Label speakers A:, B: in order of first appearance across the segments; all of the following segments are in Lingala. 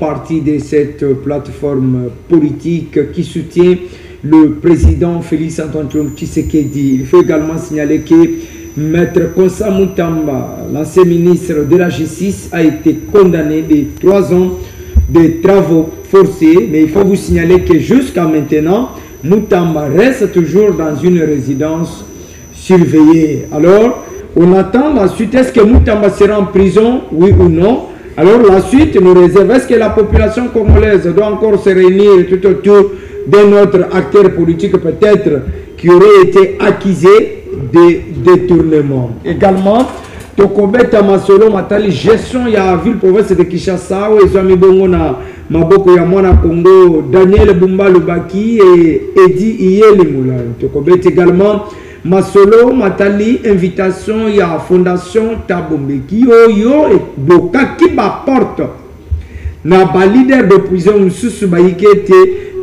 A: partie de cette plateforme politique qui soutient le président Félix Antoine Tshisekedi. Il faut également signaler que Maître Konsa Mutamba, l'ancien ministre de la Justice, a été condamné de 3 ans de travaux forcés. Mais il faut vous signaler que jusqu'à maintenant, Mutamba reste toujours dans une résidence surveillée. Alors, on attend la suite. Est-ce que Mutamba sera en prison, oui ou non? Alors, la suite nous réserve. Est-ce que la population congolaise doit encore se réunir tout autour d'un autre acteur politique peut-être qui aurait été accusé de détournement? Également, Tokobeta Masolo Matali, gestion ya ville province de Kinshasa, où ils ont mis bongo na maboko ya mwana Congo, Daniel Bumba Lubaki et Edi Iyeli Moula. Tokobeta également Masolo Matali, invitation ya Fondation Tabombeki, yo et Boka qui porte na ba leader d'opposition Moussou Bayikete,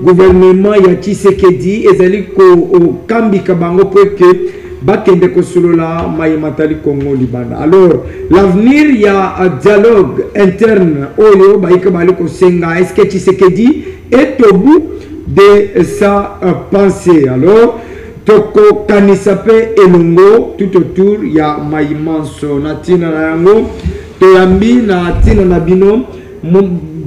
A: gouvernement ya Tshisekedi, ezali ko kambi kabango pour que Bakende Kosolola Maïmatali Congo Liban. Alors, l'avenir, il y a un dialogue interne. Oyo, Baïka Baliko Senga, est-ce que Tshisekedi est au bout de sa pensée? Alors, Toko Kanisape Elongo, tout autour, il y a Maïmanso, Natina Nayango, Toyambi, Natina Nabino,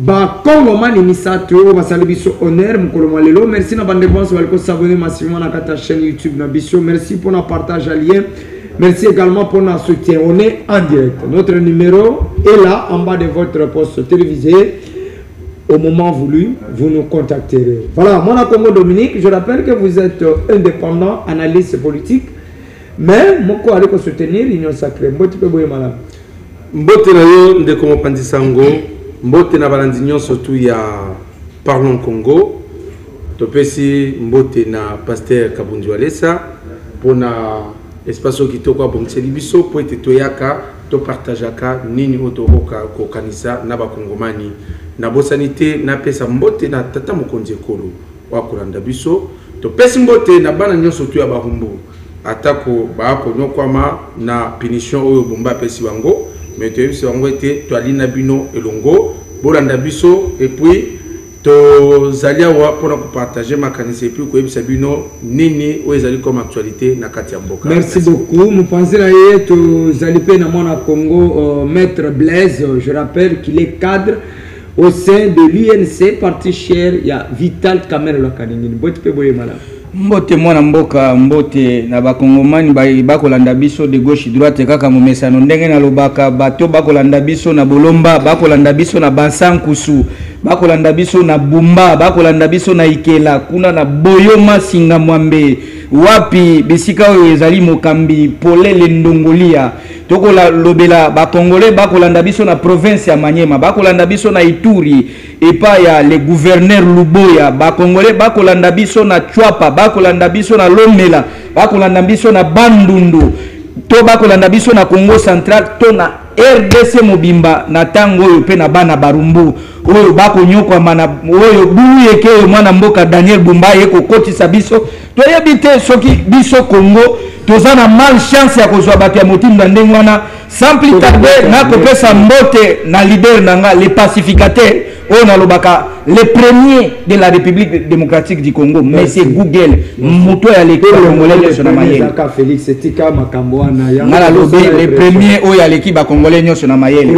A: ba Congo mani misato basali biso honneur mukolo lelo. Merci na bande bonso baliko s'abonner massivement na ta chaîne YouTube na biso. Merci pour notre partage à lien. Merci également pour notre soutien. On est en direct. Notre numéro est là en bas de votre poste télévisé. Au moment voulu, vous nous contacterez. Voilà, mon Congo Dominique, je rappelle que vous êtes indépendant, analyste politique, mais mon co allait soutenir l'Union Sacrée. Mbote pe boye malam.
B: Mbote na yo ndeko mopandisango. Mbote na balandinyo surtout ya Parlons Congo. Topesi mbote na pasteur Kabundu Alessa pour na espace kitoko abongeli biso po ete toyaka to partageaka nini otokoka ko kanisa na ba kongomani na bosanité na pesa mbote na tata mokonzi ekolo wa kolanda biso. Topesi mbote na bana nyonso tu ya bahumbu atako ba ko nyokwama na punition oyo bomba pesi wango. Mais tu as vu, tu as dit Nabino et Longo, Bolanda Bisso, et puis tu as allé pour partager ma canisse et puis tu as vu Nini ou les comme actualité na Katiamboka.
A: Merci beaucoup. Nous pensons que tu as allé dans mon Congo, Maître Blaise, je rappelle qu'il est cadre au sein de l'UNC, parti cher, il y a Vital Kamel Lokanini. Bonne peu malade.
C: Mbote mwana mboka mbote na bakongomani bakolanda biso de gauche droite kaka momesano ndenge na lobaka bato bakolanda biso na bolomba bakolanda biso na bansankusu bakolanda biso na bumba bakolanda biso na ikela kuna na boyoma singa mwambe wapi bisika oyo ezali mokambi polele ndongolia tokola lobela bakongolais bakolanda biso na province ya Manyema bakolanda biso na Ituri epa ya le gouverneur Luboya bakongolais bakolanda biso na Chwapa bakolanda biso na Lomela bakolanda biso na Bandundu to bakolanda biso na Congo Central to na RDC Mobimba na tango oyo pe na bana barumbu oyo bakonyokwa mana oyo buyeke oyo mwana mboka Daniel Bumba yeko kotisa biso toyebite soki biso Congo tozana mal chance ya kozwa bato ya motinda ndenge wana sans plus tarder na kopesa mbote na leader nanga les pacificateurs on a lobaka les premiers de la République démocratique du Congo. Monsieur Google moto ya l'équipe congolaise sur na mayele
A: Félix Tika makambo na
C: ngala lobe les premiers o ya l'équipe congolaise nyonso na mayele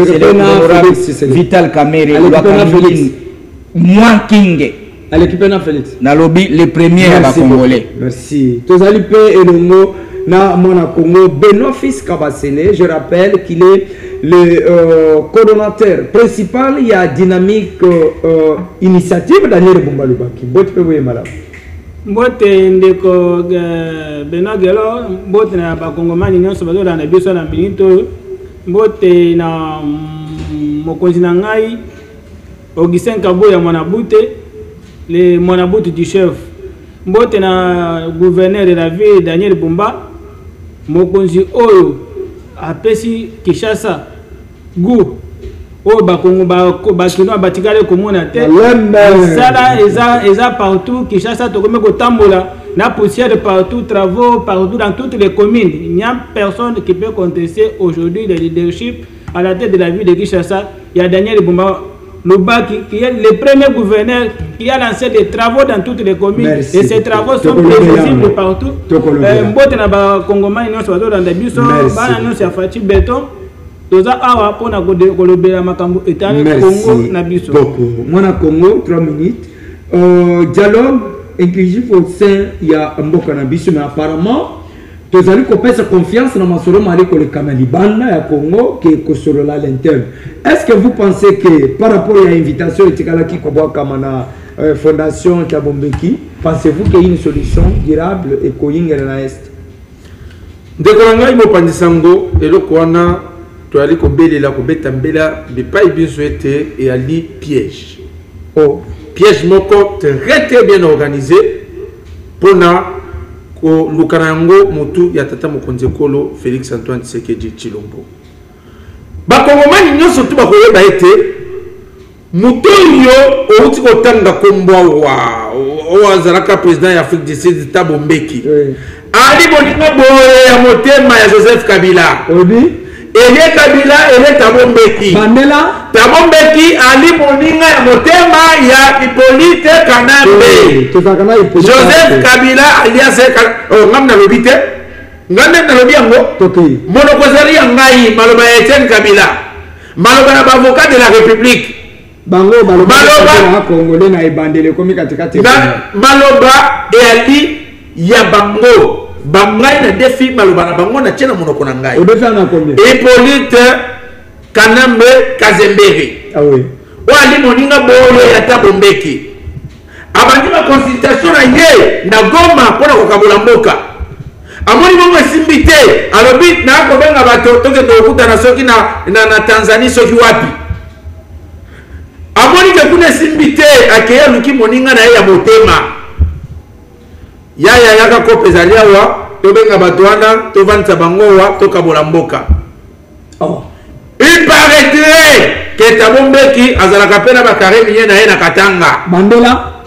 C: c'est le Vital Kamere Lwakamilin moins King
A: à l'équipe na Félix
C: na lobby les premiers à congolais.
A: Merci tozali pe elongo na mona Congo Benoît Fils Kabasele. Je rappelle qu'il est le coordonnateur principal. Il y a dynamique initiative Daniel Bumba Lubaki. Bote pe boye madame
D: mbote ndeko Benoît Gelo mbote na bakongomani nyonso bazola na biso na minito mbote na mokonzi na ngai Augustin Kaboya Mwanabute le Mwanabute du chef mbote na gouverneur de la ville Daniel Bumba mokonzi oyo apesi Kinshasa gu oyo bakongo bakino batikale komona te sala eza partout Kinshasa tokome kotambola na poussière partout travaux partout dans toutes les communes. Il n'y a personne qui peut contester aujourd'hui le leadership à la tête de la ville de Kinshasa. Il y a Daniel Bumba Loba qui est le premier gouverneur qui a lancé des travaux dans toutes les communes.
A: Merci.
D: Et ces travaux sont prévisibles partout. Mbote na ba Congomani nyonso bazo dans biso bana nyonso afati béton. Toza awa pona kolobela makambo etale Congo na biso.
A: Mwana Congo 3 minutes. Dialogue inclusif au sein il y a mboka na biso mais apparemment tozali kopesa confiance na masolo mali ko le Kamalibanda ya Congo qui est sur la l'interne. Est-ce que vous pensez que par rapport à l'invitation etikalaki ko bwa kama na fondation Kabombeki, pensez-vous qu'il y a une solution durable et koyingela na est?
B: Ndekolanga imo pandisango eloko wana toali ko belela ko betambela bipai biso ete et ali piège.
A: Oh,
B: piège moko très bien organisé pour na ko lukarango mutu ya tata mokonzi kolo Félix Antoine Tshisekedi Tshilombo. Bakongomani nyonso tu bakoyeba ete mutu yo outi kotanga kombwa wa azalaka président ya Afrique du Sud Thabo Mbeki. Ali bolingo boye ya motema ya Joseph Kabila.
A: Obi
B: Ele Kabila ele Thabo Mbeki.
A: Mandela
B: Thabo Mbeki ali moninga ya motema ya Hippolyte Kanambe. Joseph Kabila alias ngamna lobite. Ngamna lobi yango. Monokozari ya ngai maloba ya Etienne Kabila. Maloba ya avocat de la République.
A: Bango maloba congolais na ebandele komi katikati.
B: Maloba ali ya bango. Bangai na défi maloba na bango na tchena monoko na ngai.
A: Odefa na combien?
B: Hippolyte Kanambe Kazembere.
A: Ah oui.
B: Wali moninga boye ya Thabo Mbeki. Abandi ma consultation na ye na Goma pona kokabola mboka. Amoni bongo esimbite alobi na ko benga bato toke dokuta na soki na Tanzanie soki wapi. Amoni ke kuna esimbite akeya luki moninga na ye ya motema. Yaka ko pezalia wa to benga bato wana to vantsa bango wa to kabola mboka.
A: Oh.
B: Il paraîtrait que Thabo Mbeki azalaka pena ba carré minye na ye na Katanga.
A: Mandela.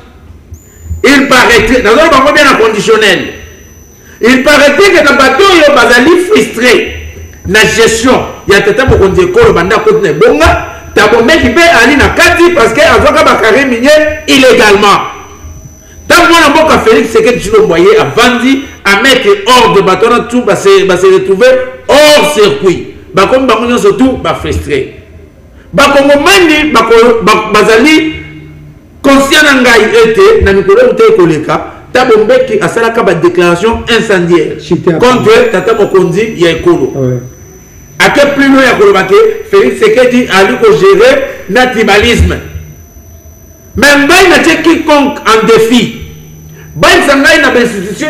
B: Il paraîtrait dans un bango bien conditionnel. Il paraîtrait que na bato yo bazali frustré na gestion ya tata mokonzi kolo banda ko ne bonga Thabo Mbeki pe ali na kati parce que azwaka ba carré minye illégalement. Tant que mboka Félix Tshisekedi Tshilombo a vendu à mettre hors de bateau tout va se retrouver hors circuit. Bakom bango surtout ba frustré. Bakongomani bazali conscient na ngai ete na mikolo ute koleka Thabo Mbeki asalaka ba déclaration incendiaire contre tata mokonzi ya ekolo. À quel plus loin ya kolobake Félix Tshisekedi a lui ko gérer na tribalisme. Même il n'a pas quiconque en défi. Il n'a pas d'institution,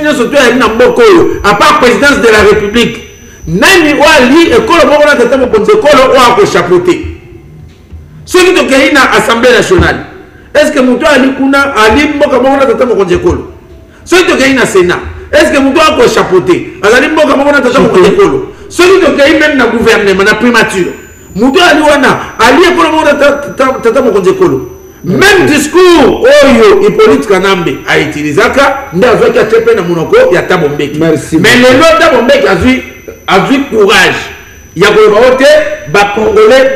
B: à part la présidence de la République. Nani wali ekolo moko na tata mokonzi ekolo wa ko chapeauter. Ceux qui sont à l'Assemblée nationale. Est-ce que muto ali kuna ali mboka moko na tata mokonzi ekolo? Ceux qui sont au Sénat. Est-ce que muto ko chapeauter? Ali mboka moko na tata mokonzi ekolo. Ceux qui sont même na gouvernement na primature. Muto ali wana ali ekolo moko na tata mokonzi ekolo. Même discours Oyo Hippolyte Kanambe a utilisé Ndazoki a tchepé na monoko ya Thabo Mbeki. Mais le lot Thabo Mbeki a vu courage. Il y a ba Congolais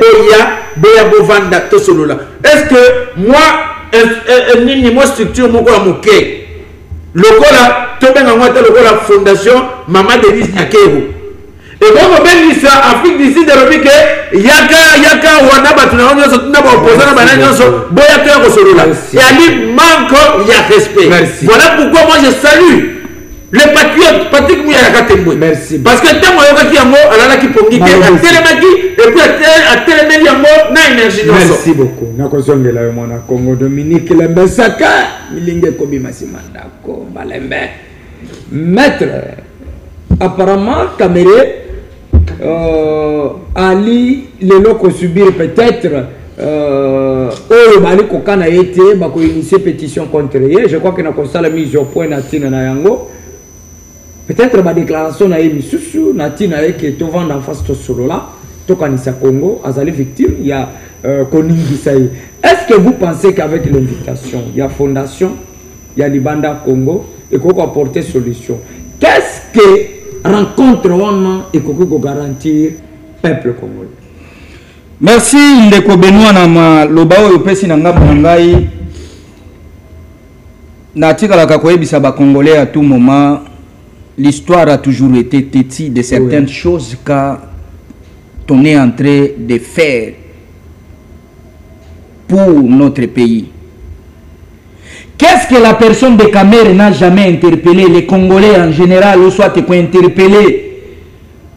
B: boya bovanda to solola. Est-ce que moi ni moi structure moko ya moké lokola to benga ngwata lokola fondation Mama Denise Nyakero. Et donc ben ça Afrique du Sud de que yaka wana batuna onyo so tuna ba opposant ba nanya so boya to ko solola. Et ali manque ya respect. Voilà pourquoi moi je salue les patriotes Patrick Muyaya Katembo.
A: Merci.
B: Parce que tant moi yoka ki yango alala ki pongi ke atelemaki et puis atelemeli yango na énergie non.
A: Merci beaucoup. Na kozongela yo mwana Congo Dominique Lembesaka milinge ko bimasimanda ko balembe. Maître apparemment Kamere Ali lelo ko subir peut-être bali kokana été ba ko initier pétition contre ye. Je crois que na constat la mise au point na tina na yango. Peut-être ba déclaration na yemi susu na tina ye que to vendre en face to solo là to kanisa Congo azali victime il y a Koningi Saï. Est-ce que vous pensez qu'avec l'invitation il y a fondation il y a Libanda Congo et qu'on peut apporter solution? Qu'est-ce que rencontre on et qu'on peut garantir peuple congolais?
C: Merci ndeko Benoît na maloba oyo pesi na ngambo na ngai. Na tikalaka koyebisa ba Congolais à tout moment, l'histoire a toujours été têtue de certaines choses qu'on est en train de faire pour notre pays. Qu'est-ce que la personne de Kamere n'a jamais interpellé les Congolais en général ou soit qu'on interpellé?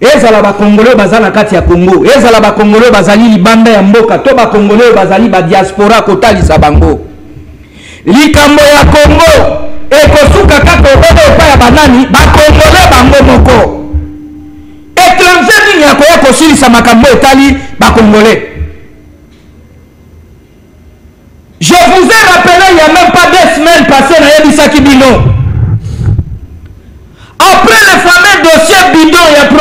C: Ezala ba Congolais bazala kati ya Congo, ezala ba Congolais bazali libanda ya mboka, to ba Congolais bazali ba diaspora kotalisa bango. Likambo ya Congo ekosuka kaka obodo pa ya banani ba Congolais bango moko. Étranger nini akoya kosilisa makambo etali ba Congolais. Je vous ai rappelé il n'y a même pas 2 semaines passées na Yebisaki Bino. Après le fameux dossier bidon,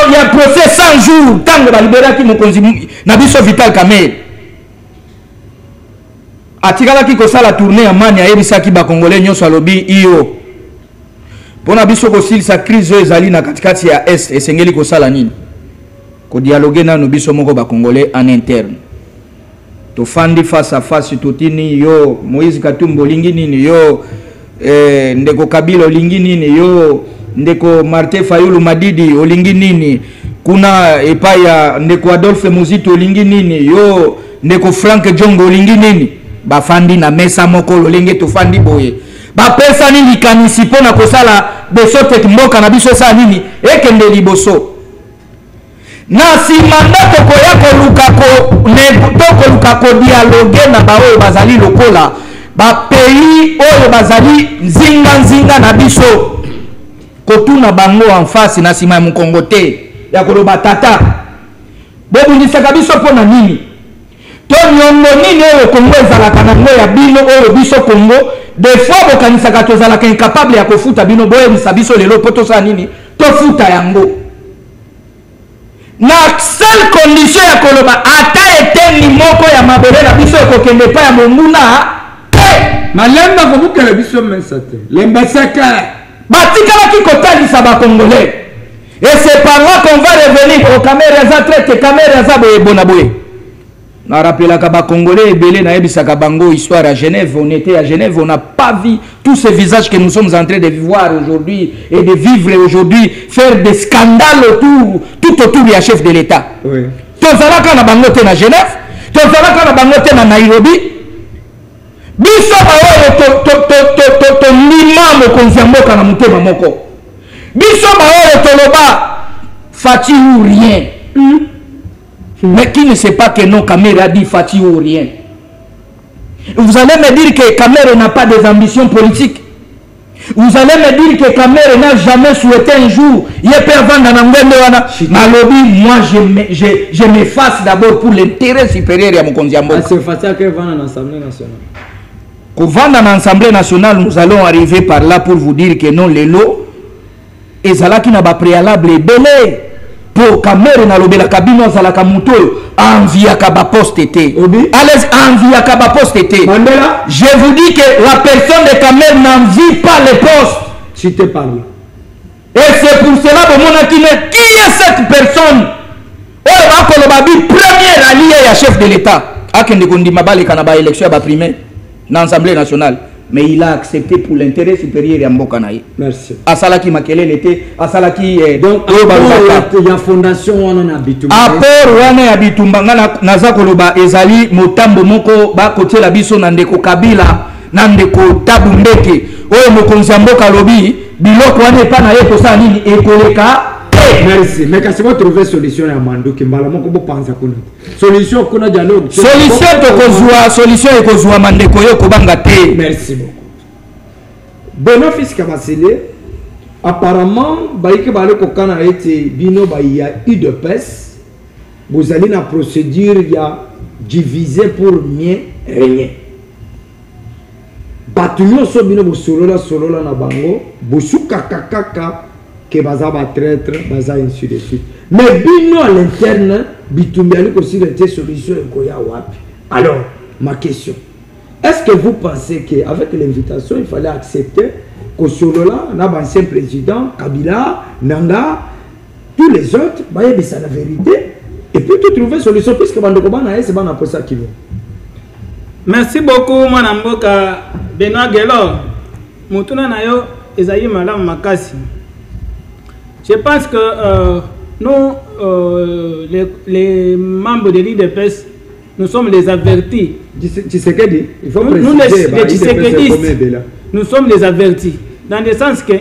C: il y a procès 100 jours. Tant que va libérer qui mokonzi na biso Vital Kamerhe. Atikala ki kosa la tournée à Mani a Yebisaki ba Congolais nyonso alobi iyo. Pona biso kosilisa crise ezali na katikati ya Est esengeli kosala nini? Ko dialoguer na no biso moko ba Congolais en interne. To fandi face à face totini yo Moïse Katumbo lingi nini yo ndeko Kabila lingi nini yo ndeko Martin Fayulu Madidi olingi nini kuna epaya ndeko Adolphe Muzito olingi nini yo ndeko Frank Jongo olingi nini ba fandi na mesa moko lolenge to fandi boye ba pesa nini kanisi pona kosala besote mboka na biso sa nini ekende liboso na simanda toko yako lukako toko lukako dialogue na baoyo bazali lokola ba pays oyo bazali nzinga na biso kotuna bango en face na sima ya Mukongo te ya koloba tata bobundisaka biso pona nini to nyongo nini oyo Kongo ezalaka na ngo ya bino oyo biso Kongo des fois bokanisaka tozalaka incapable ya kofuta bino boyebisa biso lelo po tosala nini tofuta yango na seule condition ya koloba ata eteni moko ya mabele na biso ekokende pa ya monguna
A: malemba kobukela biso mesa te lemba seka
C: batikalaki kotalisa ba Congolais et c'est par là qu'on va revenir au Kamere za traite Kamere za boye boye na rappelaka ba Congolais ebele na yebisaka bango histoire à Genève. On était à Genève, on n'a pas vu tous ces visages que nous sommes en train de voir aujourd'hui et de vivre aujourd'hui, faire des scandales tout autour du chef de l'État.
A: Oui.
C: Tozalaka na bango te na Genève, tozalaka na bango te na Nairobi. Biso baoyo to lima mokonzi ya mboka na mutema moko. Biso baoyo toloba Fati ou rien. Mais qui ne sait pas que non, Kamere a dit Fati ou rien. Vous allez me dire que Kamere n'a pas des ambitions politiques. Vous allez me dire que Kamere n'a jamais souhaité un jour moi je m'efface d'abord pour l'intérêt supérieur à mon konziambo.
A: C'est facile que vendre dans l'Assemblée nationale.
C: Quand vendre dans l'Assemblée nationale, nous allons arriver par là pour vous dire que non, les lots, et ça là qui n'a pas préalable et belé. Pour Kamere na lobela kabino za la kamuto envie à kaba poste été. Allez envie à kaba poste été. Je vous dis que la personne de Kamere n'envie pas les postes.
A: Tu te parles.
C: Et c'est pour cela que qui est cette personne? Oh va ko lobabi premier allié à chef de l'État. Akende kondima bale kanaba élection ba primaire dans l'Assemblée nationale. Mais il a accepté pour l'intérêt supérieur à Mbokanaï.
A: Merci.
C: Asalaki Makele l'était, Asalaki
A: donc il y a fondation on a bitumba.
C: Apport wana ya bitumba ngana naza koloba ezali motambo moko ba kotie la biso na ndeko Kabila na ndeko Tabu Mbeki oyo mokonzi ya mboka lobi biloko wana epa na ye kosala nini ekoleka.
A: Merci. Mais quand vous trouvez solution à Mandou qui mbala moko bo panza kuna. Solution kuna dialogue.
C: Solution to kozwa solution ekozwa mandeko yo kobanga te.
A: Merci beaucoup. Benoît Fils Kabasele apparemment baike bale kokana été bino ba il y a eu de pèse. Vous allez na procédure il y a divisé pour mieux régner. Batunyo so bino bo solola na bango, bosuka kakaka que baza ba traître baza ainsi de suite. Mais bino à l'interne bitumbiali aussi était solution ekoya wapi. Alors ma question, est-ce que vous pensez que avec l'invitation il fallait accepter que Solola na ancien président Kabila Nanga tous les autres bah c'est la vérité et puis tu trouver solution puisque Bandokobana c'est bon pour ça qui veut.
D: Merci beaucoup mon amboka Benoît Gelor. Mutuna nayo ezayi malam makasi. Je pense que nous les membres de l'IDPS nous sommes les avertis.
A: Tu sais que dit, il faut
D: nous les nous sommes les avertis dans le sens que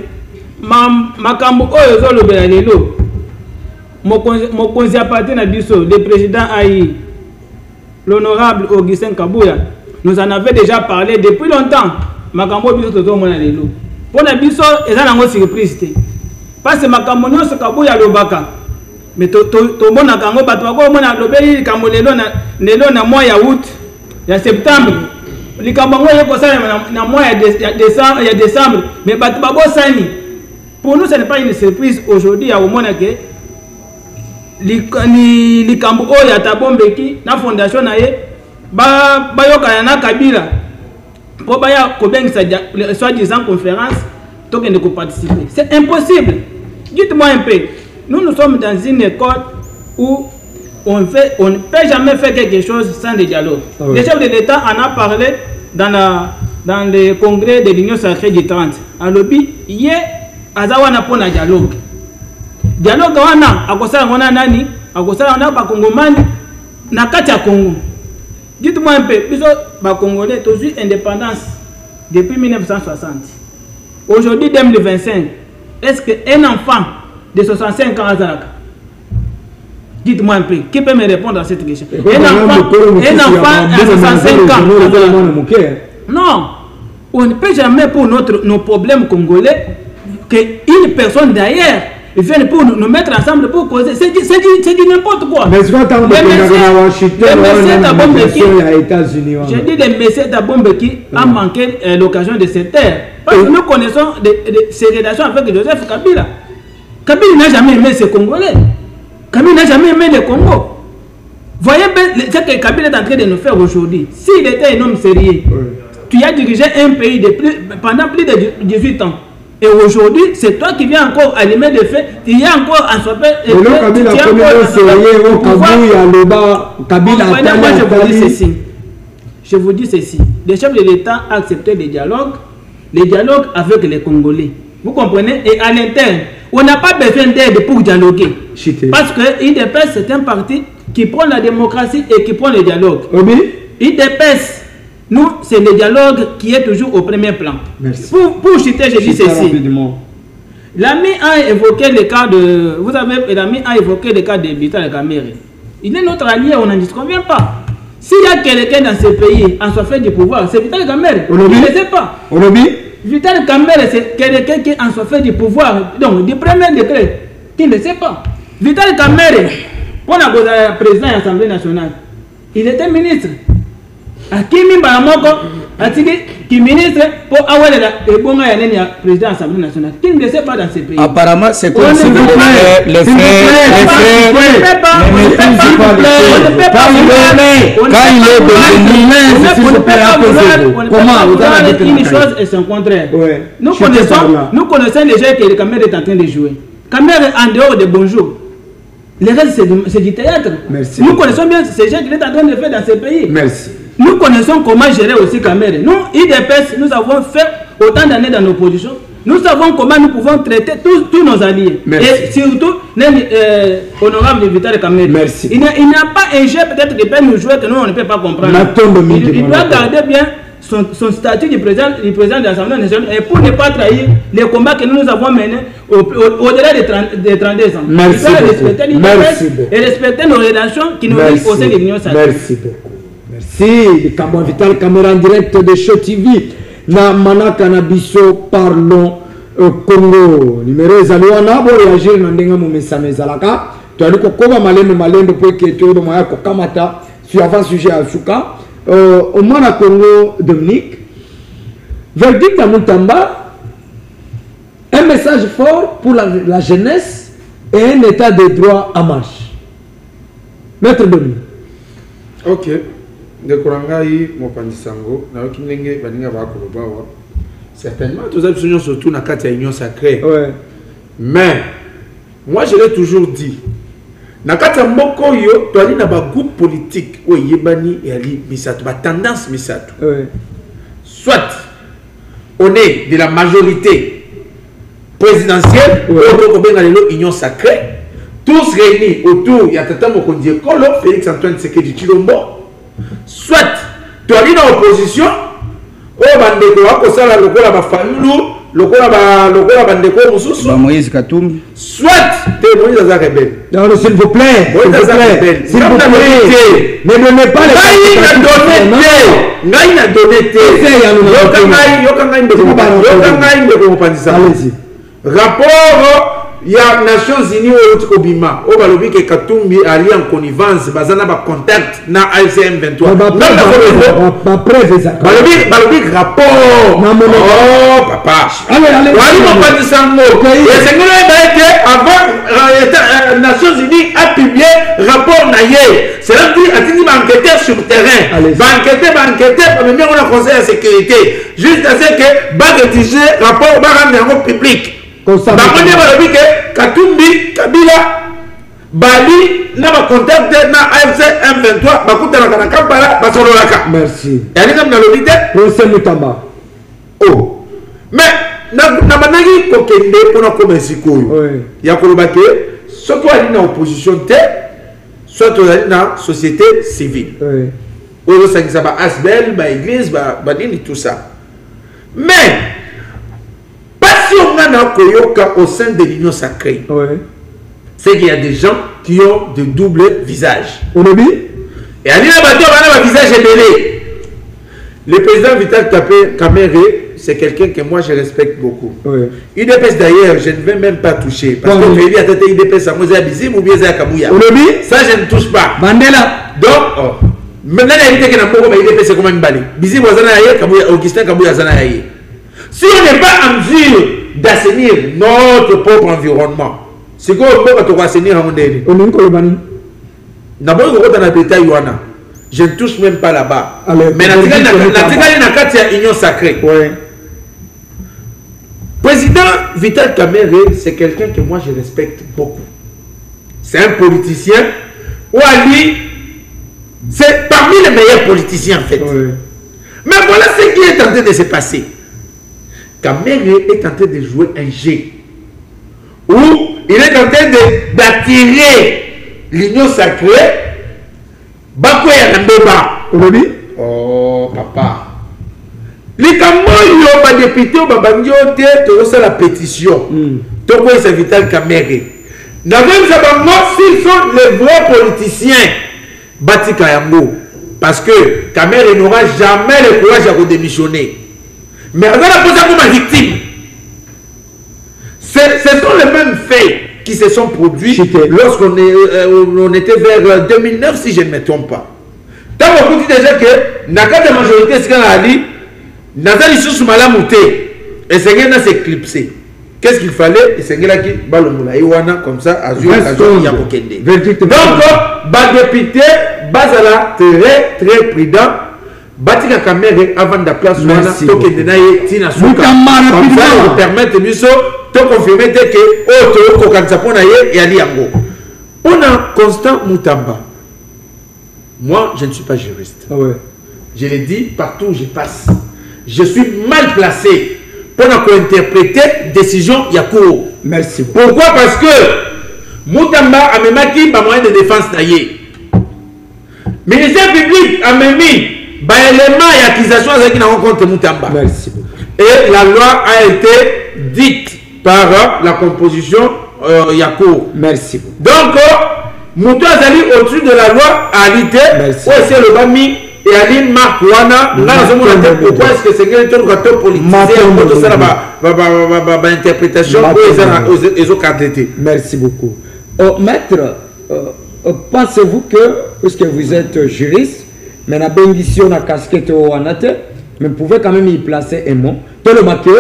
D: makambo oyo zolobela lelo mokonzi appartient na biso le président Aïe l'honorable Augustin Kabouya nous en avait déjà parlé depuis longtemps. Makambo biso toto mona lelo pona biso eza nango surprise te parce que makambo nyonso Kabouya lobaka mais to mona kango bato bako mona lobeli kambo lelo na mois ya août ya septembre likambo ngo yeko sala na mois ya décembre mais bato babo sani. Pour nous ce n'est pas une surprise aujourd'hui à omona que likambo oya tabombeki na fondation na ye ba yoka na Kabila pour baya ko bengisa soi-disant conférence tokende ko participer. C'est impossible. Dites-moi un peu. Nous sommes dans une école où on ne peut jamais faire quelque chose sans le dialogue. Ah oui. Le chef de l'État en a parlé dans le congrès de l'Union sacrée du 30. À l'objet, hier, azawana pona dialogue. Dialogue wana akosala ngona nani? Akosala ngona ba Kongomani na kati ya Congo. Dites-moi un peu, biso ba Congolais toujours indépendance depuis 1960. Aujourd'hui 2025, est-ce qu'un enfant de 65 ans azalaka? Dites-moi un peu, qui peut me répondre à cette question? Un enfant à 65 ans. Non, on ne peut jamais pour nos problèmes congolais qu'une personne d'ailleurs vienne pour nous mettre ensemble pour causer. C'est du n'importe quoi. Mais j'ai dit les messieurs d'Abombeki a manqué l'occasion de cette terre. Parce que nous connaissons ces relations avec Joseph Kabila. Kabila n'a jamais aimé ces Congolais. Kabila n'a jamais aimé le Congo. Voyez bien ce que Kabila est en train de nous faire aujourd'hui. S'il était un homme sérieux, tu as dirigé un pays pendant plus de 18 ans. Et aujourd'hui, c'est toi qui viens encore allumer des faits. Il y a encore un soppel. Je vous dis ceci. Le chef de l'État a accepté les dialogues avec les Congolais. Vous comprenez? Et à l'interne, on n'a pas besoin d'aide pour dialoguer. Parce que IDPS, c'est un parti qui prend la démocratie et qui prend le dialogue. IDPS, nous, c'est le dialogue qui est toujours au premier plan. Merci. Pour citer, je dis ceci. L'ami a évoqué le cas de... Vous savez, l'ami a évoqué le cas de Vital Kamerhe. Il est notre allié, on n'en disconvient pas. S'il y a quelqu'un dans ce pays en soit fait du pouvoir, c'est Vital Kamerhe. On ne sait pas. Vital Kamerhe, c'est quelqu'un qui en soit fait du pouvoir. Donc, du premier degré, qui ne sait pas. Vital Kamerhe, pour la président de l'Assemblée nationale, il était ministre. Akimi Baramoko, qui ministre pour avoir le bon président de l'Assemblée nationale. Qui ne sait pas dans ces pays.
C: Apparemment, c'est comme si vous plaît, les frères,
D: une chose et son contraire. Nous connaissons les jeux que le Kamerhe est en train de jouer. Kamerhe en dehors de bonjour. Le reste, c'est du théâtre. Merci. Nous connaissons bien ces jeux qu'il est en train de faire dans ces pays. Merci. Nous connaissons comment gérer aussi Kamerhe. Nous, IDPS, nous avons fait autant d'années dans nos positions. Nous savons comment nous pouvons traiter tous nos alliés. Merci. Et surtout, honorable Vital Kamerhe. Merci. Il n'y a pas un jeu peut-être qui peut nous jouer que nous, on ne peut pas comprendre. Il doit garder bien son statut du président de l'Assemblée nationale et pour ne pas trahir les combats que nous avons menés au-delà des 32 ans. Merci. Il doit respecter l'IDPS et respecter nos relations qui nous lient au sein de l'Union sacrée. Merci beaucoup.
A: Merci, Vital Kamerhe en direct de Show TV. Na manaka na biso parlons Congo. Numéro ezaliwana bo réagir na ndenga mo message ezalaka. Tu as dit kokoba malendo pour que tu moya kokamata sur avant sujet à Suka. Au Mona Congo Dominique. Verdict à Moutamba. Un message fort pour la jeunesse et un état de droit en marche. Maître Dominique.
B: Ok. De Korangai, Mopandisango, na Okindenge, Baninga Bakolobawa. Certainement, tous les besoin surtout dans la union sacrée. Ouais. Mais, moi je l'ai toujours dit, Nakata mboko yo, tu as un groupe politique où il y a une tendance misato. Soit on est de la majorité présidentielle, ou on est union sacrée, tous réunis autour de Tata Mokondi Ekolo, Félix Antoine Tshisekedi Tshilombo. Soit tu as une opposition, ou on a la lokola bandeko mususu
C: Moïse Katumbi,
B: soit te Moïse aza rebelle.
A: Non, s'il vous plaît, s'il vous plaît, s'il vous plaît, ne donnez pas les
B: ngai na donné
A: allez-y.
B: Rapport il y a Nations Unies au Bima au balobi que Katumbi ali en connivence bazana ba contact na AFCM 23
A: ba preuve ça
B: balobi rapport oh papa allez wali mopandi sango et c'est que avant Nations Unies a publié rapport na ye c'est là dit atini ba enquêteur sur terrain ba enquêteur même on a conseil de sécurité juste à ce que ba rédiger rapport ba rendre public. Bakonde balobi ke Katumbi Kabila bali na ba contact na AFC M23 bakutana kana Kampala basololaka.
A: Merci.
B: Yani comme na lobité
A: procès Mutamba.
B: Oh. Mais na banagi kokende pona komesi koyo.
A: Oui.
B: Ya koloba ke soit ali na opposition te soit ali na société civile.
A: Oui.
B: Ozo sangisa ba asbel ba église ba nini tout ça. Mais si on a au sein de l'union sacrée, c'est qu'il y a des gens qui ont de doubles visages. Et à l'île on a un visage ébélé. Le président Vital Kamerhe, c'est quelqu'un que moi je respecte beaucoup. IDPS d'ailleurs, je ne vais même pas toucher. Parce que je dis à tête IDPS, ça m'a dit ou bien ça Kamouya. Ça je ne touche pas.
A: Mandela.
B: Donc, maintenant il y a un peu de IDPS, c'est comme un balai. Bizi Wazana Kamouya, Augustin Kamouya Zana. Si on n'est pas en mesure d'assainir notre propre environnement, c'est quoi on va assainir à mon délai?
A: On est encore le bani.
B: D'abord, on a pété Yohana. Je ne touche même pas là-bas. Mais la union sacrée. Président Vital Kamerhe, c'est quelqu'un que moi je respecte beaucoup. C'est un politicien. Ou Ali, c'est parmi les meilleurs politiciens en fait. Mais voilà ce qui est en train de se passer. Kamerhe est en train de jouer un jeu où il est en train d'attirer l'union sacrée. Bakoya Nambeba. Oh papa. Les Kamoyo, les députés, c'est la pétition. Donc c'est Vital Kamerhe. S'ils sont les vrais politiciens, Batika Yango. Parce que Kamerhe n'aura jamais le courage à démissionner. Mais on a posé comme victime. Ce sont les mêmes faits qui se sont produits lorsqu'on on était vers 2009, si je ne me trompe pas. Tant qu'on dit déjà que la carte de majorité, c'est qu'on a dit, Nazali sous malamouté, et c'est qu'il s'est éclipsé. Qu'est-ce qu'il fallait? Et c'est qu'il a dit, Balomoula, comme ça, à Zouya, Yakokende. Donc, député, Bazala, très très prudent. Batika Kamerhe avant de la place Tina Souka. Comme ça, on permet de confirmer que on a Constant Mutamba. Moi, je ne suis pas juriste. Je l'ai dit partout où je passe. Je suis mal placé pour interpréter décision Yakouro.
A: Merci.
B: Pourquoi? Parce que Mutamba a même acquis un moyen de défense naïe. Ministère public a même mis élément et accusation qui n'a rencontré Mutamba.
A: Merci.
B: Et la loi a été dite par la composition Yako.
A: Merci.
B: Donc, Moutou Azali au-dessus de la loi aalité. Merci. Où est-ce le Bami et Aline Marc Wana? Pourquoi est-ce que c'est un gâteau politisé à interprétation et aux cartes d'été?
A: Merci beaucoup. Maître, pensez-vous que, puisque vous êtes juriste, mais la bénédiction la casquette au Anate, mais vous pouvez quand même y placer un mot. Tellement que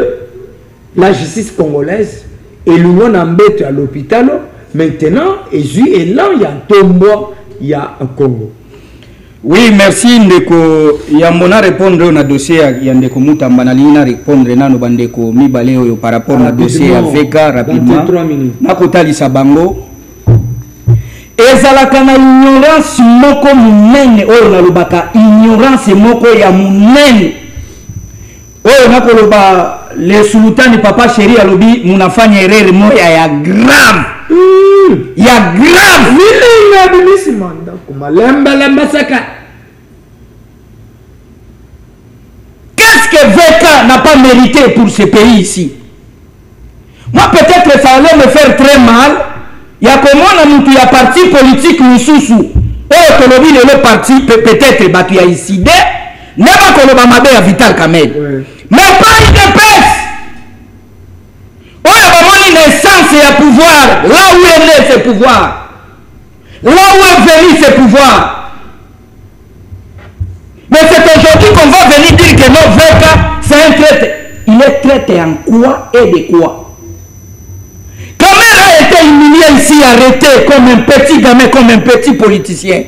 A: la justice congolaise et l'union n'embête à l'hôpital, maintenant, et là, il y a un tombeau, il y a un Congo.
C: Oui, merci Ndeko. Yambona répondre au dossier Yandeko Mutamba na lina répondre na no bandeko mibale oyo par rapport na dossier avec rapidement. Nakotali Sabango. ezalaka na ignorance moko munene oyo nalobaka ignorance moko ya munene oyo nakoloba le sultani papa chéri alobi munafanya erreur moya ya grave ya grave
A: vilinga bilisimanda kuma lembe saka.
C: Qu'est-ce que Veka n'a pas mérité pour ce pays ici? Moi peut-être ça allait me faire très mal. Il y a comment il y a parti politique Moussoussou. Oh, Tolobi le parti peut-être battu à Isidé. N'est pas Koloba Mabé à Vital Kamel. Mais pas une épaisse. Oh, il y a vraiment une essence et un pouvoir. Là où est né ce pouvoir. Là où est venu ce pouvoir. Mais c'est aujourd'hui qu'on va venir dire que non, Veka, c'est un traité. Il est traité en quoi et de quoi? Kamer a été humilié ici, arrêté comme un petit gamin, comme un petit politicien.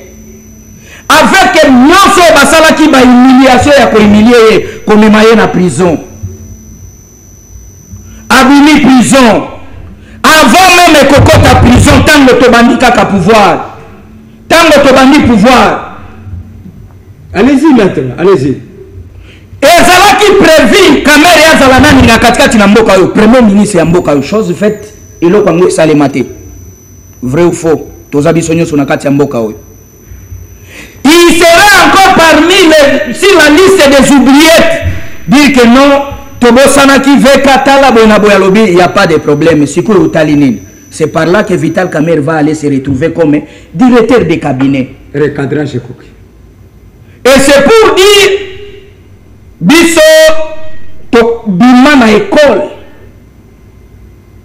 C: Avec Nyonso Basala qui va humiliation et pour humilier comme il en prison. Abili prison. Avant même Kokota à prison, tant que Tobandi Kaka pouvoir. Tant que Tobandi pouvoir.
A: Allez-y maintenant, allez-y.
C: Et Zala qui prévit Kamer et Zalana Nina Katkati na Mboka yo, premier ministre ya Mboka yo, chose faite. Il vrai ou faux? Il sera encore parmi les, sur la liste des oubliettes. Dire que non, Tobo Sanaki Veka Tala Bonaboya Lobi, il n'y a pas de problème. C'est par là que Vital Kamer va aller se retrouver comme directeur de cabinet.
A: Recadrage Koki.
C: Et c'est pour dire Bisso Bimana école.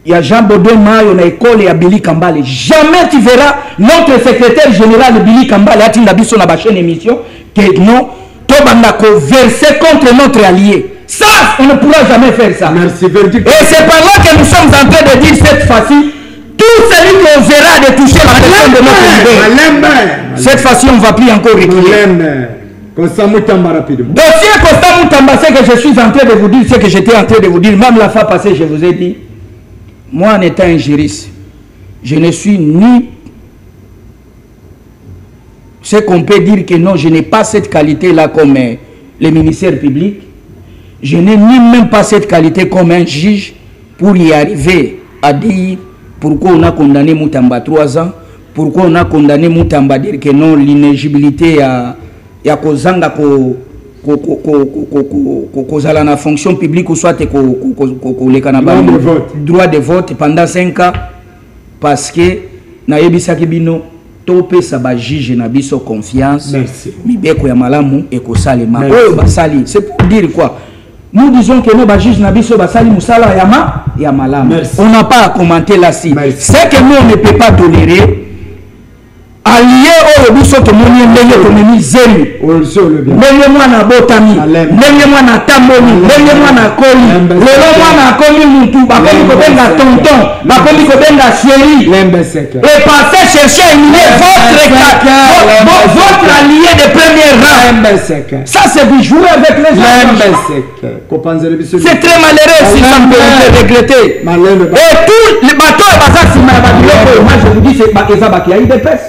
C: Il y a Jean Baudouin Mayo na école et Billy Kambale. Jamais tu verras notre secrétaire général Billy Kambale a dit na ba chaîne émission que non, Tobandako verser contre notre allié. Ça, on ne pourra jamais faire ça.
A: Merci, verdict.
C: Et c'est par là que nous sommes en train de dire cette fois-ci, tout celui qu'on verra de toucher la personne de notre leader. Cette fois-ci, on ne va plus encore reculer. Dossier Costa Moutamba, c'est que je suis en train de vous dire, c'est que j'étais en train de vous dire, même la fois passée, je vous ai dit, moi en étant un juriste, je ne suis ni ce qu'on peut dire que non, je n'ai pas cette qualité-là comme le ministère public. Je n'ai ni même pas cette qualité comme un juge pour y arriver à dire pourquoi on a condamné Moutamba 3 ans, pourquoi on a condamné Moutamba à dire que non, l'inéligibilité a kozanga kozala na fonction publique ou soit droit de vote pendant 5 ans parce que na yebisaki bino topé sa ba juge na biso confiance mibeko ya malamu ekosalema oyo basali. C'est pour dire quoi? Nous disons que nos ba juge na biso basali musala ya malamu. On n'a pas à commenter là-ci. C'est que nous on ne peut pas tolérer allié au biso to moni ndenge to meni zemi ndenge mwana botami ndenge mwana tamboni ndenge mwana koli lelo mwana komi mutu bakomi kobenga tonton bakomi kobenga chéri et passer chercher à éliminer votre allié de premier rang. Ça c'est vous jouer avec les gens. C'est très malheureux si ça me peut regretter. Et tous les bateaux moi je vous dis c'est Bakéza qui a eu des pèses.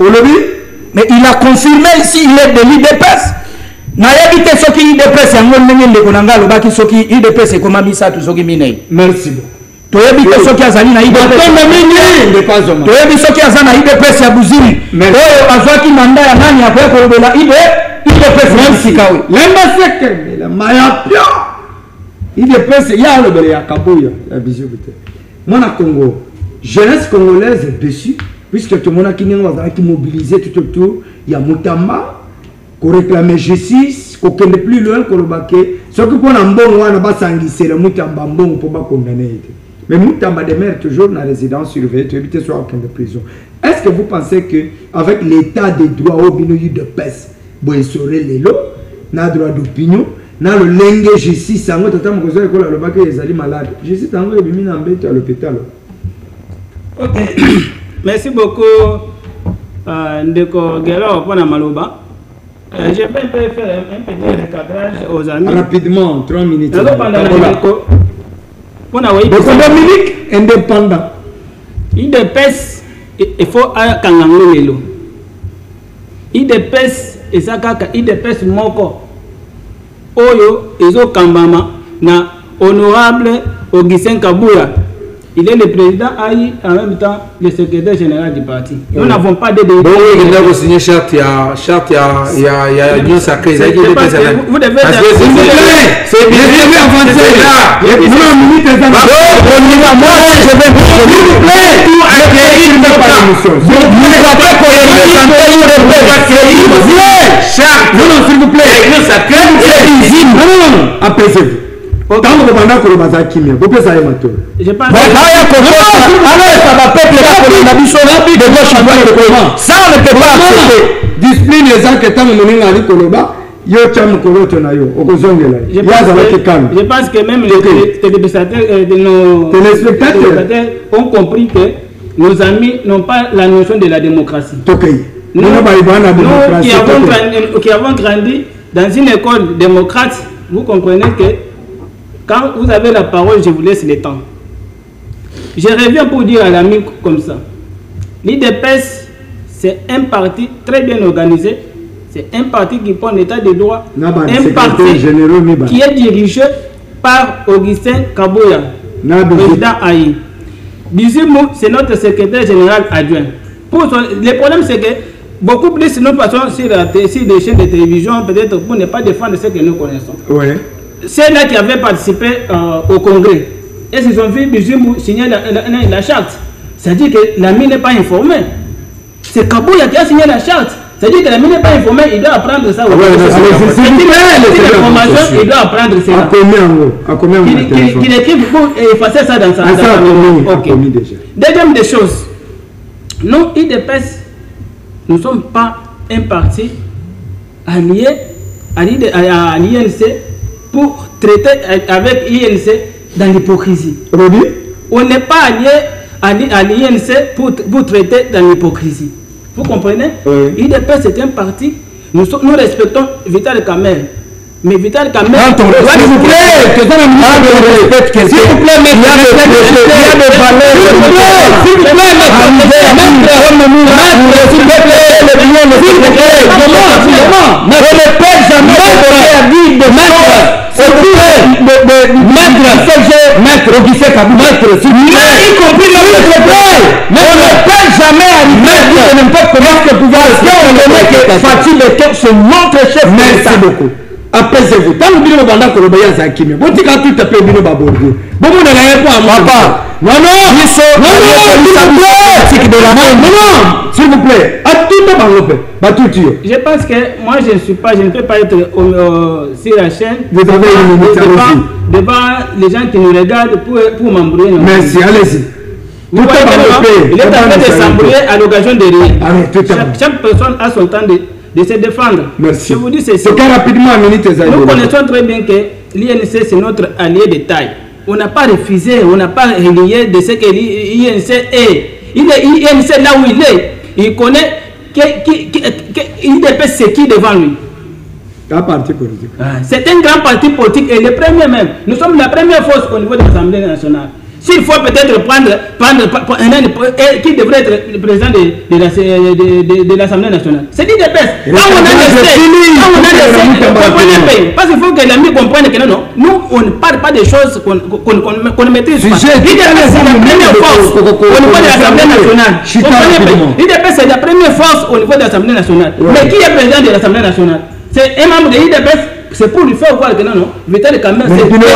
C: Mais il a confirmé ici, il est de l'IDPS. N'ayabite soki IDPS yango ndenge ndeko nanga lobaki soki IDPS e koma misatu soki minei. Merci beaucoup. Toyebite soki azali na IDPS. Toyebi soki azali na IDPS ya Buziri. Oyo azwaki manda ya nani akoya kolobela IDPS merci kawe. Lemba seke la mayapia. IDPS ya lobele ya kabuya ya bizibute. Mwana Congo, jeunesse congolaise est dessus. Puisque tout le monde a qui mobilisé tout autour, il y a Moutamba, qui réclame justice, qui n'est plus loin que le baquet. Ce qui est un bon, on va s'enlisser le Moutamba bon pour pas condamner. Mais Moutamba demeure toujours dans la résidence surveillée, tu évites soit aucun de prison. Est-ce que vous pensez qu'avec l'état des droits au binoï de peste, vous saurez les lots, n'a droit d'opinion, n'a le lingue justice, ça va totalement causer le baquet les alliés malades. Justice, t'as envoyé le mine en bête à l'hôpital. Ok.
D: Merci beaucoup, Ndeko Gelo, pour la Maloba. Je vais faire un petit recadrage aux amis.
A: Rapidement, 3 minutes.
D: Pour la Dominique,
A: indépendant.
D: Il dépêche, il faut un kangango. IDPS ezakaka IDPS moko oyo ezokambama na honorable Augustin Kabouya. Il est le président AI, en même temps le secrétaire général du parti. Nous n'avons pas de débat.
B: Donc, il a signé charte, il y a Union Sacrée. Vous devez c'est bien avancer là. S'il vous plaît. Apaisez-vous.
A: Je pense que
D: même les téléspectateurs de nos téléspectateurs ont compris que nos amis n'ont pas la notion de la démocratie. Nous qui avons grandi dans une école démocrate, vous comprenez que quand vous avez la parole, je vous laisse le temps. Je reviens pour dire à l'ami comme ça. L'IDPS, c'est un parti très bien organisé. C'est un parti qui prend l'état de droit. Un parti qui est dirigé par Augustin Kabouya, président AI. Bizimou, c'est notre secrétaire général adjoint. Le problème, c'est que beaucoup plus nous passons sur les chaînes de télévision, peut-être pour ne pas défendre ce que nous connaissons.
A: Ouais.
D: Ceux-là qui avaient participé au congrès, et ils ont vu Bizimou signer la charte. C'est-à-dire que l'ami n'est pas informé. C'est Kabouya qui a signé la charte. C'est-à-dire que l'ami n'est pas informé, il doit apprendre ça. Il doit apprendre ça. Qu'il écrive pour effacer ça dans sa famille. Deuxième des choses, nous, IDPS, nous ne sommes pas un parti allié à l'INC pour traiter avec l'INC dans l'hypocrisie. On n'est pas allié à l'INC pour traiter dans l'hypocrisie. Vous comprenez? IDPS c'est un parti, nous respectons Vital Kamerhe. Mais Vital Kamerhe... S'il vous plaît, s'il vous plaît,
A: Maître Augustin Kabouya, on ne peut jamais arriver à n'importe comment que pouvoir que Fatih Leto, c'est notre chef. Merci beaucoup. Apaisez-vous. Tant que vous avez dit que vous avez dit que vous avez dit que vous avez dit que vous avez s'il vous plaît, à tout le monde.
D: Je pense que moi je ne peux pas être sur la chaîne devant les gens qui nous regardent pour m'embrouiller.
A: Merci, allez-y.
D: Il est en train de s'embrouiller à l'occasion de rien. Chaque personne a son temps de se défendre.
A: Merci.
D: Je vous dis ceci.
A: Rapidement,
D: nous connaissons très bien que l'INC c'est notre allié de taille. On n'a pas refusé, on n'a pas renié de ce que l'INC est. L'INC là où il est, il connaît l'IDPS c'est qui devant lui.
A: Un parti politique.
D: C'est un grand parti politique et le premier même. Nous sommes la première force au niveau de l'Assemblée nationale. S'il faut peut-être prendre qui devrait être le président de l'Assemblée nationale, c'est l'IDPS. Quand on a parce qu'il faut que l'ami comprenne que non, nous on ne parle pas des choses qu'on ne maîtrise pas. L'IDPS c'est la première force au niveau de l'Assemblée nationale. L'IDPS c'est la première force au niveau de l'Assemblée nationale. Mais qui est président de l'Assemblée nationale? C'est un membre de l'IDPS. C'est pour lui faire voir que non, Vital Kamerhe, c'est pour la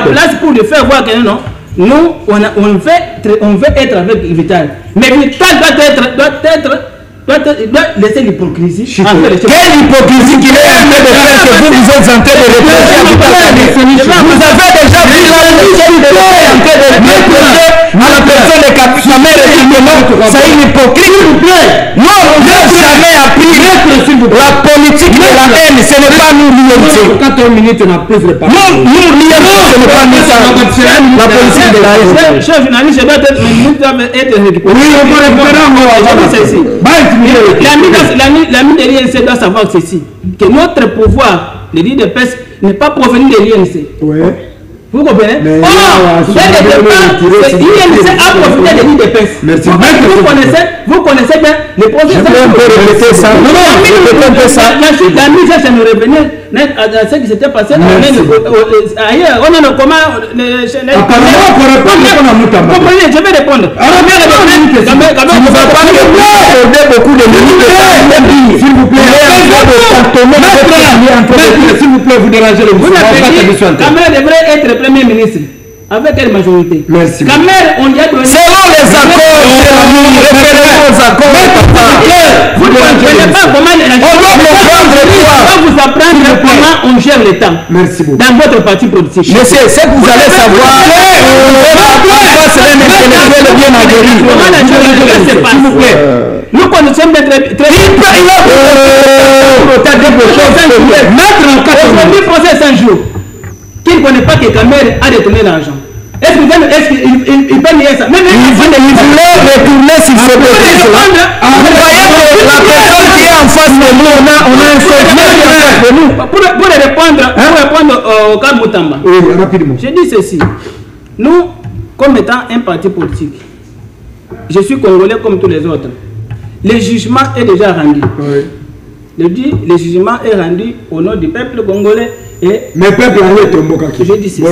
D: place pour lui faire voir que non, nous, on veut être avec Vital. Mais Vital doit laisser l'hypocrisie.
A: Quelle hypocrisie qu'il est en train de faire que vous êtes en train de reprocher à Vital Kamerhe. Vous avez déjà vu la légalité en train de reprocher à la personne de Kamerhe c'est une hypocrisie. Nous, on n'a jamais appris la politique de la haine. Ce n'est pas nous l'INC. Quand une minute, on a plus de parole. Nous, l'INC, ce n'est pas nous la politique de la haine.
D: Cher journaliste, je dois être récupéré.
A: Oui, on peut répondre.
D: L'ami de l'INC doit savoir ceci, que notre pouvoir, le l'IDPS, n'est pas provenu de l'INC. Vous comprenez? Il y a profité de l'île de Pesse.
A: Merci.
D: Vous connaissez bien les procès. La mise à nous revenir à ce qui s'était passé ailleurs. On a le comment. Comprenez, je vais répondre.
A: Beaucoup de minutes. S'il vous plaît, s'il vous plaît, vous dérangez le monsieur.
D: Kamel devrait être Premier ministre. Avec quelle majorité?
A: Merci.
D: Kamel, on lui a donné.
C: Selon les accords,
D: vous ne comprenez pas comment on va vous apprendre comment on gère le temps.
A: Merci beaucoup.
D: Dans votre parti politique.
C: Monsieur, c'est que vous allez savoir.
D: S'il vous plaît. Nous connaissons très bien. Aujourd'hui, procès 5 jours. Qui ne connaît pas que Kamel a détourné l'argent? Est-ce qu'il peut nier ça? Même il voulait retourner sur ce côté.
C: La personne qui est en face de nous, on a un seul.
D: Pour répondre au cas Moutamba.
A: Oui, rapidement.
D: Je dis ceci. Nous, comme étant un parti politique, je suis congolais comme tous les autres. Le jugement est déjà rendu.
A: Oui.
D: Le jugement est rendu au nom du peuple congolais.
A: Mais peuple est tombé.
D: Je dis ceci.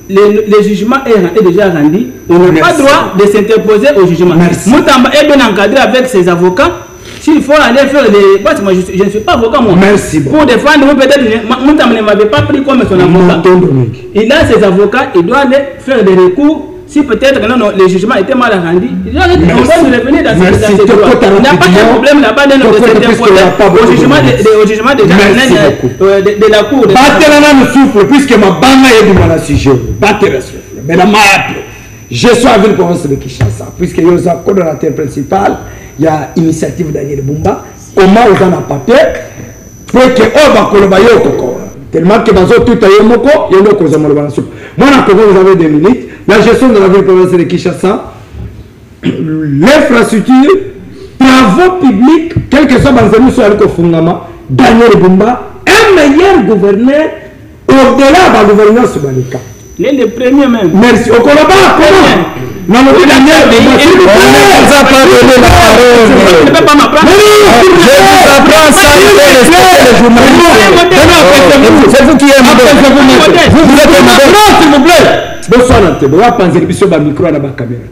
D: Le jugement est déjà rendu. On n'a pas droit de s'interposer au jugement. Moutamba est bien encadré avec ses avocats. S'il faut aller faire des... Moi, je ne suis pas avocat, moi.
A: Merci.
D: Pour défendre, peut-être, Moutamba ne m'avait pas pris comme son avocat. Il a ses avocats, il doit aller faire des recours. Si peut-être que le jugement était mal rendu, on va nous revenir dans ces droits. Il n'y a pas de problème là-bas de s'interposer au jugement de la cour.
A: Puisque ma bande est du mal à sujet. Mais la je suis à la province de Kinshasa. Puisque il y a un coordonnateur principal, il y a l'initiative Daniel Bumba. Comment on a papier pour que on va collaborer. Tellement que dans tout il y a un moko, il y a une cause de malversation. Moi, vous avez 2 minutes. La gestion de la ville provinciale de Kinshasa, l'infrastructure, travaux publics, quel que soit Banzani sur le Fungama, Daniel Bumba, un meilleur gouverneur au-delà de la gouvernance sur Balika.
D: Le premier même.
A: Merci. Au Colomba, comment? Non, mais Daniel Bumba, s'il vous plaît. On nous a pas donné la parole.
D: Je ne peux pas m'apprendre.
A: Je vous apprends ça, les journalistes. C'est vous qui êtes vous êtes s'il vous plaît. Bonsoir, Nante. On va penser que le micro à la caméra.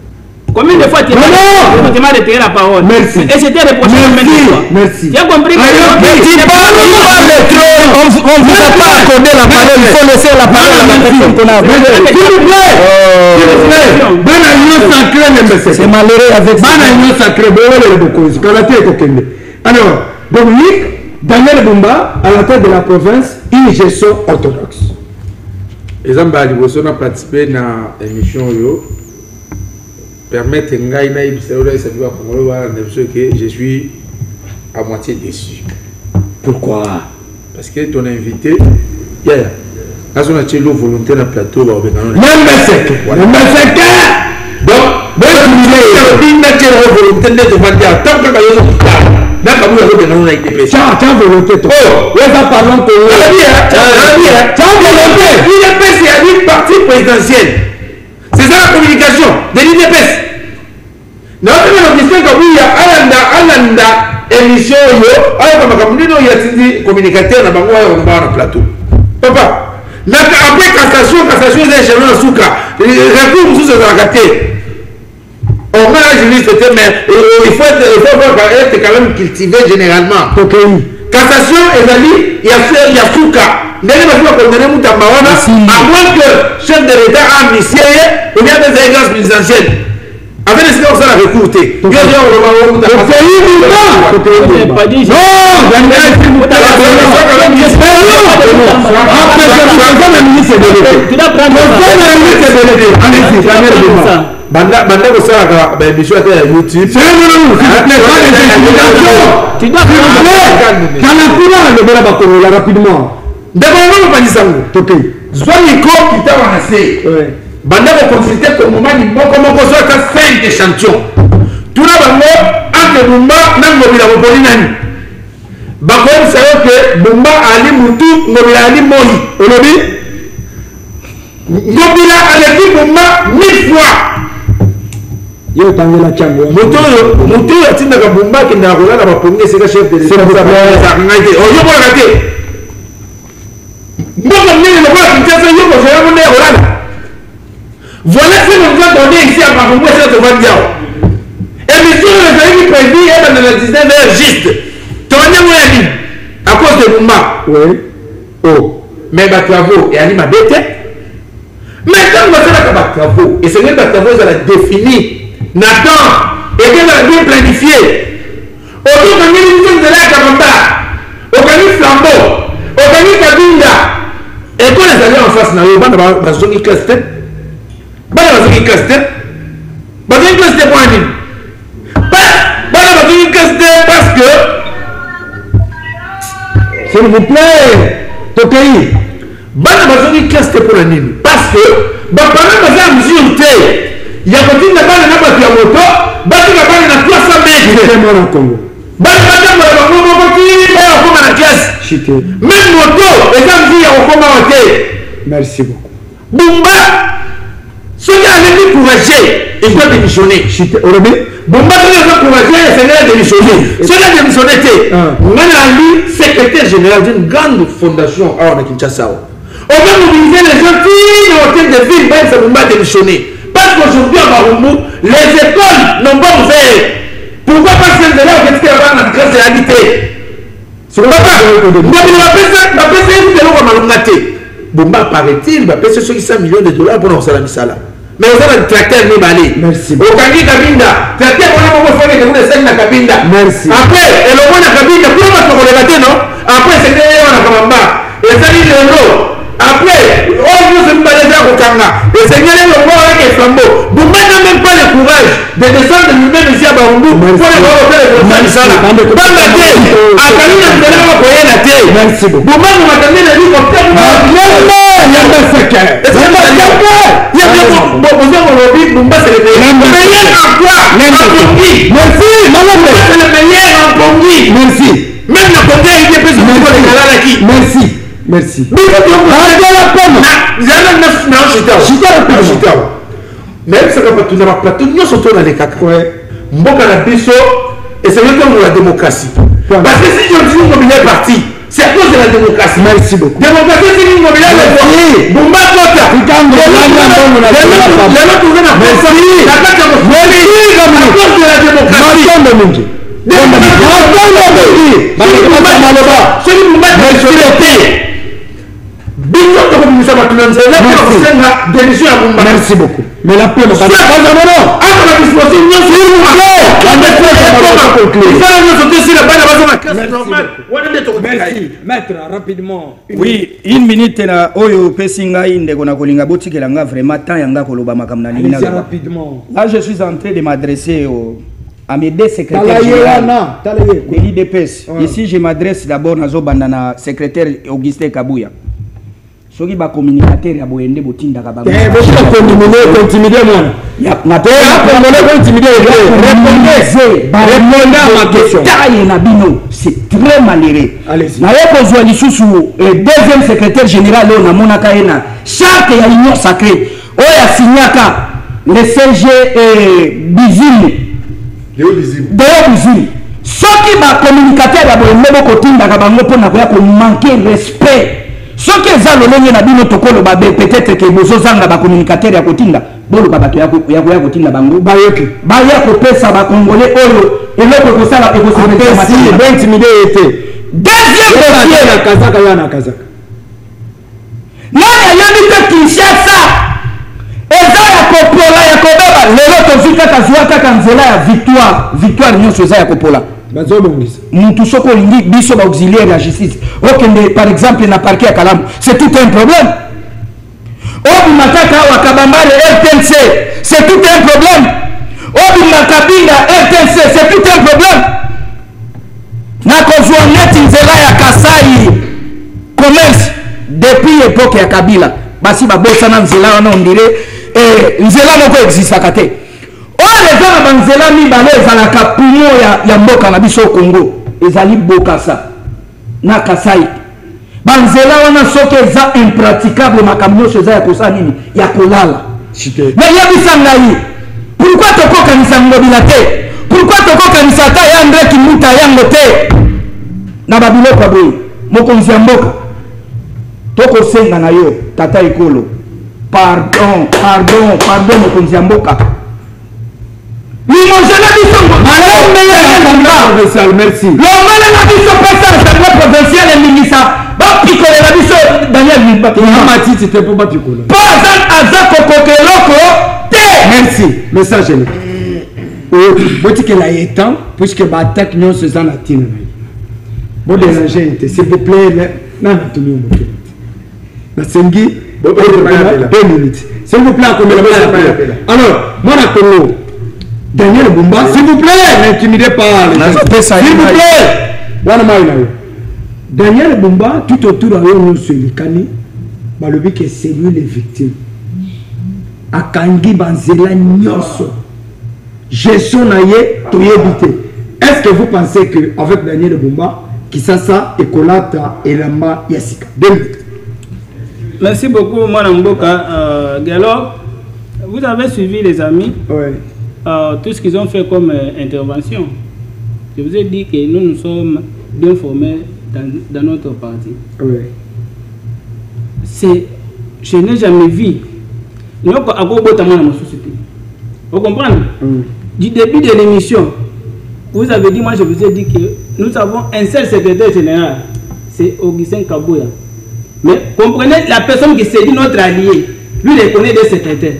D: Combien de fois tu m'as retiré la parole?
A: Merci.
D: Et c'était reproché.
A: Merci.
D: Tu as compris que
C: on ne vous a pas accordé la parole. Il faut laisser la parole à la personne qu'on a.
A: S'il vous plaît. C'est malheureux avec ça. Alors, Dominique, Daniel Bumba, à la tête de la province, une gestion orthodoxe.
B: Les gens qui ont participé à l'émission, permettent que je suis à moitié déçu.
A: Pourquoi?
B: Parce que ton invité, on a une volonté dans le plateau. Donc, parti présidentiel. C'est ça la communication de l'IDPS. Notre question que oui, il y a émission, il y a communicateur dans le plateau. Papa, après cassation, c'est échelon en souka. Recours sous ce ragaté. On met la juriste, mais il faut être quand même cultivé généralement. Cassation, il y a souka. À moins que le chef de l'État a initié ou bien des instances présidentielles. Avec les sénateurs, ça a recruté. Non, banda ko consulter ko momani moko moko so ka 5 échantillons tuna bango ante Bumba na ngobila boponi nani bako sayo ke Bumba ali mutu ngobila ali moi olobi Ngobila aleki Bumba 1000 fois.
A: Yo tangela chango.
B: Moto atinda ka Bumba ki na rola na ba premier c'est le chef de l'État. Oyo bola kate. Mbona mnene le bola kinchasa yo ko zera monde rola. Voilà ce que nous avons donné ici à Bambo, c'est notre Vandiao. Et monsieur le Zahiri prédit dans le 19h juste. Tourné Mouyani, à cause de Bumba.
A: Oui.
B: Oh, mais les travaux, et Ali m'a bête. Maintenant, on va faire les travaux. Et c'est les travaux, ça l'a défini. Nathan, et qu'elle a bien planifié. Autour de l'union de la Kabamba, au Kani Flambeau, au Kani Kabinda. Et quand les alliés en face, on va faire une classe tête. Bana bazaki kaste bazaki kaste pour anime bana bazaki kaste parce que
A: s'il vous plaît Tokei
B: bana bazaki kaste pour anime parce que bapana baza mesure te ya kotinda bana na bato ya moto batika bana na 300 mètres
A: c'est moi en Congo
B: bana batambola bango moko ti baya okoma na classe
A: chité
B: même moto eza mesure ya kokoma wa te.
A: Merci beaucoup.
B: Bumba ceux qui ont découragé, ils doivent démissionner. Bumba qui a découragé, c'est là démissionner. Ceux qui ont démissionné, on a secrétaire général d'une grande fondation à Kinshasa. On va mobiliser les gens qui ont été de ville, même si Bumba démissionner. Parce qu'aujourd'hui à Barumbu, les écoles n'ont pas ouvert. Pourquoi pas celles de là où on a la grâce de l'habité? C'est pas ça. Bumba paraît-il, va payer ceux qui 100 millions de dollars pour lancer la misala. Mais vous avez un tracteur n'est balé.
A: Merci.
B: Au Kangi Kabinda, tracteur on a beaucoup fait que vous êtes na Kabinda.
A: Merci.
B: Après, et le monde na Kabinda, pour moi on le gâter non? Après c'est derrière on a Kabamba. Et ça dit le lot. Après, on vous se balade à Kanga. Et c'est bien le mot avec les flambeaux. Bumba n'a même pas le courage de descendre lui-même ici à Barumbu pour aller voir le misala. Bamba te, à Kabinda vous allez voir quoi la terre.
A: Merci beaucoup.
B: Bumba nous attendez le livre comme
A: merci.
B: Même le Congrès, il est plus de
A: merci. Merci.
B: Même si on a plateau, nous sommes dans les caca. Mboka la biso, et c'est le temps de la démocratie. Parce que si je dis qu'on est parti, c'est à cause de la démocratie.
A: Merci beaucoup.
B: Démocratie, c'est une mobilisation. Bumba Kota.
A: Merci beaucoup. Mais la paix, merci. Maître, rapidement.
C: Oui, une minute na oyo pesinga inde kona kolinga botikela nga vraiment temps yanga koloba makamna ni na
A: rapidement.
C: Là je suis en train de m'adresser à mes deux secrétaires de l'IDPS. Ici je m'adresse d'abord nazo bandana secrétaire Augustin Kabouya. Soki ba communicateur ya boyende botinda ka ba.
A: Intimider moi.
C: Ya ngate
A: intimider. Répondez à ma question.
C: Taille na bino, c'est très malheureux.
A: Allez-y.
C: Na yoko zwa lisusu deuxième secrétaire général na monaka ena charte ya union sacrée. Oya signaka le CG Bizim. Bizim. Soki ba communicateur ya boyende botinda ka bango pona koya ko manquer respect. Ce qui est zalolonye na bino tokolo ba peut-être que bozo zanga ba communicateur ya kotinda bolo ba bato ya kotinda bango ba yako pesa ba congolais oyo eloko ko sala e ko se
A: si intimider été
C: deuxième dossier
A: na kazaka yana kazaka
C: nani ayandi te Kinshasa eza ya kopola ya kobeba lelo tozika kazwa kaka nzela ya victoire nyonso eza ya kopola Moutou soko lingi biso ba auxiliaire de la justice. Ok, par exemple na parquet à Kalam, c'est tout un problème. Obi Mataka wa Kabambare RTNC, c'est tout un problème. Obi Makabinda RTNC, c'est tout un problème. Na kozwa neti nzela ya Kasai commerce depuis époque ya Kabila. Basi ba bossa na nzela wana on dirait nzela moko existe kate. Les gens banzela mi balé ezalaka pumo ya mboka na biso Congo ezali bokasa na Kasai banzela wana soki eza impraticable makambo nyonso eza ya kosala nini ya kolala me yebisa ngai pourquoi tokokanisa ngobila te pourquoi tokokanisa ata ya andre kimuta yango te na babiloko aboyi mokonzi ya mboka tokosenga na yo tata ekolo pardon mokonzi ya mboka limogela biso merci lomelela biso pesa assemblée provinciale emingisa bapikolela biso Daniel
A: matiti te mpo bapikola
C: mpo aza kokoka eloko te
A: merci message botikela ye temps puisque baattaque nyonso eza na ntina na ye bodérange te s'il vous plaît nana tomi omoke nasengi 2 minutes s'il vous plaît akomela alors mwana kongo Daniel Bumba, s'il vous plaît, n'intimidez pas les gens. S'il vous plaît. Daniel Bumba, tout autour de nous, sur le cani, balobi que c'est lui les victimes. Akangi banzela nyoso. Gestion naye, tout évité. Est-ce que vous pensez qu'avec Daniel Bumba, Kisasa, Ekolata et Lamba Yassika? 2 minutes.
D: Merci beaucoup, Mwana Mboka. Galo, vous avez suivi les amis.
A: Oui.
D: Tout ce qu'ils ont fait comme intervention. Je vous ai dit que nous sommes bien formés dans notre parti.
A: Oui.
D: Je n'ai jamais vu. Nous avons société. Vous comprenez? Du début de l'émission, vous avez dit, moi je vous ai dit que nous avons un seul secrétaire général, c'est Augustin Kabouya. Mais comprenez, la personne qui s'est dit notre allié, lui il connaît des secrétaires.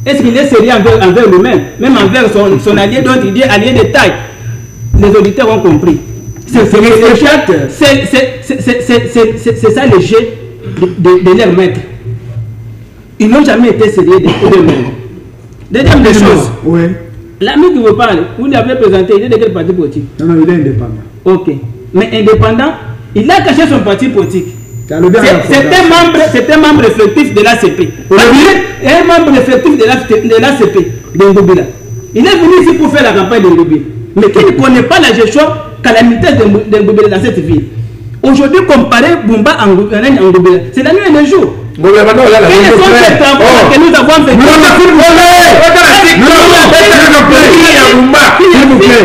D: Est-ce qu'il est sérieux envers lui-même, même envers son allié, dont il dit allié de taille? Les auditeurs ont compris. C'est ça le jeu de leur maître. Ils n'ont jamais été sérieux d'eux-mêmes. Deuxième des choses,
A: oui.
D: L'ami qui vous parle, vous l'avez présenté, il est de quel parti politique?
A: Non, il est indépendant.
D: Ok. Mais indépendant, il a caché son parti politique. C'est un membre effectif de l'ACP. Un membre effectif de l'ACP, d'Ngobila. Il est venu ici pour faire la campagne d'Ngobila. Mais qui ne connaît pas la gestion calamiteuse d'Ngobila dans cette ville. Aujourd'hui, comparer Bumba à Ngobila, c'est la nuit et le jour. Quels sont ces travaux que nous avons fait? S'il vous plaît.